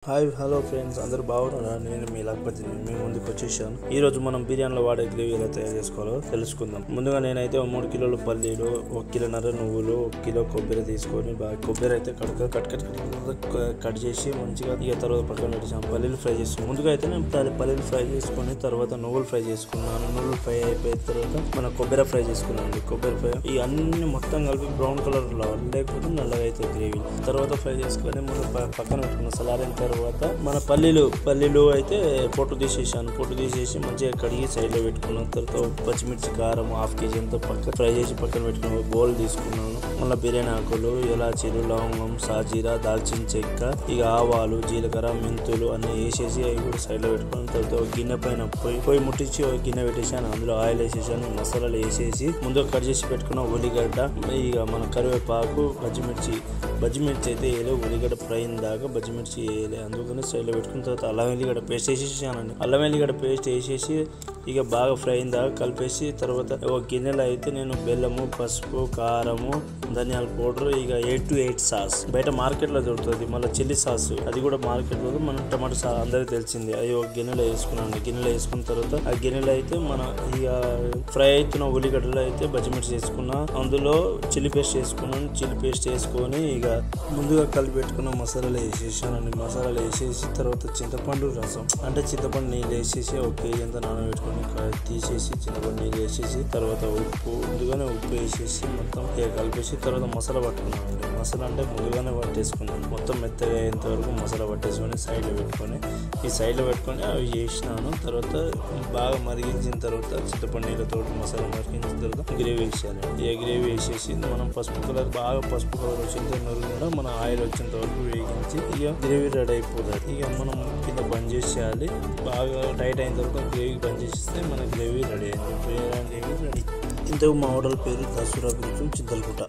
Hi hello friends, అందరూ బాగున్నారా? నేను మీ లక్పతి మీ ముందుకు వచ్చేసాను. ఈ రోజు మనం బిర్యానీలో వాడే గ్రేవీ ఎలా తయారు చేసుకోవాలో తెలుసుకుందాం. ముందుగా నేనైతే 3 కిలోల పల్లీలు, 1 కిలోన్నర నువ్వులు, 1 కిలో కొబ్బరి తీసుకొని బాగా కొబ్బరి అయితే కట్ చేసి మంచిగా ఇక తర్వాత పక్కన పెట్టేసాను. పల్లీలు ఫ్రై చేసుకున్నాను. ముందుగా అయితే నేను పల్లీలు ఫ్రై చేసుకుని తర్వాత నువ్వులు ఫ్రై చేసుకున్నాను. నువ్వులు ఫ్రై అయిపోయిన తర్వాత మన కొబ్బరి ఫ్రై చేసుకున్నాను. కొబ్బరి ఫ్రై ఈ అన్ని మొత్తం కలిపి బ్రౌన్ కలర్ లో లేకపోతే నల్లగా అయితే గ్రేవీ తర్వాత ఫ్రై చేసుకొని మనం పక్కన పెట్టుకున్నాం. సలారైన తర్వాత మన పల్లీలు అయితే పొట్టు తీసేసి మంచిగా కడిగి సైడ్ లో పెట్టుకున్నాం. తర్వాత పచ్చిమిర్చి, కారం 1/2 kg అంతా ఫ్రై చేసి పక్కన పెట్టుకున్నాను. బౌల్ తీసుకున్నాను. మళ్ళీ బిర్యానీ ఆకులు, ఇలాచీలు, లవంగం, సాజీరా, దాల్చిన చెక్క, ఇక ఆవాలు, జీలకర్ర, మెంతులు అన్ని వేసేసి అవి కూడా సైడ్ లో పెట్టుకున్నాను. తర్వాత ఒక గిన్నె పైన పొయ్యి ముట్టించి ఒక గిన్నె పెట్టేసాను. అందులో ఆయిల్ వేసేసాను. మసాలాలు వేసేసి ముందుగా కట్ చేసి పెట్టుకున్న ఉల్లిగడ్డ, ఇక మన కరివేపాకు, బజ్జిమిర్చి అయితే వేయలే. ఉల్లిగడ్డ ఫ్రై దాకా బజ్జిమిర్చి వేయలే, అందుకని సైడ్లో పెట్టుకున్న తర్వాత అల్లం వెల్లిగడ్డ పేస్ట్ వేసేసానండి. అల్లం వెల్లిగడ్డ పేస్ట్ వేసేసి ఇక బాగా ఫ్రై అయిన దాకా కలిపేసి తర్వాత ఒక గిన్నెలో అయితే నేను బెల్లము, పసుపు, కారము, ధనియాల పౌడర్, ఇక 8 to 8 సాస్ బయట మార్కెట్లో దొరుకుతుంది. మళ్ళీ చిల్లీ సాస్ అది కూడా మార్కెట్లో, మన టమాటో సాస్ అందరికీ తెలిసింది. అది ఒక గిన్నెలో వేసుకున్నాను. గిన్నెలో వేసుకున్న తర్వాత ఆ గిన్నెలో అయితే మన ఇక ఫ్రై అవుతున్న ఉల్లిగడ్డలో అయితే బజ్జిమిర్చి వేసుకున్నా. అందులో చిల్లీ పేస్ట్ వేసుకున్నాను. చిల్లీ పేస్ట్ వేసుకొని ఇక ముందుగా కలిపి పెట్టుకున్న మసాలాలు వేసేసానండి. మసాలాలు వేసేసి తర్వాత చింతపండు రసం అంటే చింతపండు నీళ్ళు వేసేసి 1 kg అంతా నానబెట్టుకొని తీసేసి చింతపండు నీళ్ళు వేసేసి తర్వాత ముందుగానే ఉప్పు వేసేసి మొత్తం కలిపేసి తర్వాత మసాలా పట్టుకున్నానండి. మసాలా అంటే ముందుగానే పట్టేసుకున్నాను. మొత్తం మెత్తగా అయ్యేంత వరకు మసాలా పట్టేసుకొని సైడ్లో పెట్టుకొని అవి చేసినాను. తర్వాత బాగా మరిగించిన తర్వాత చింతపండు నీళ్ళతో మసాలా మరిగించిన తర్వాత గ్రేవీ వేసాను. ఇక గ్రేవీ వేసేసి మనం పసుపు కలర్ వచ్చేంత కూడా మన ఆయిల్ వచ్చేంత వరకు వేగించి ఇక గ్రేవీ రెడీ అయిపోతుంది. ఇక మనం కింద బంద్ చేసేయాలి. బాగా టైట్ అయిన తర్వాత గ్రేవీ బంద్ చేస్తే మన గ్రేవీ రెడీ అయింది. Gravy ready. ఇంతకు మా హోటల్ పేరు దసరా చింతలగుట్ట.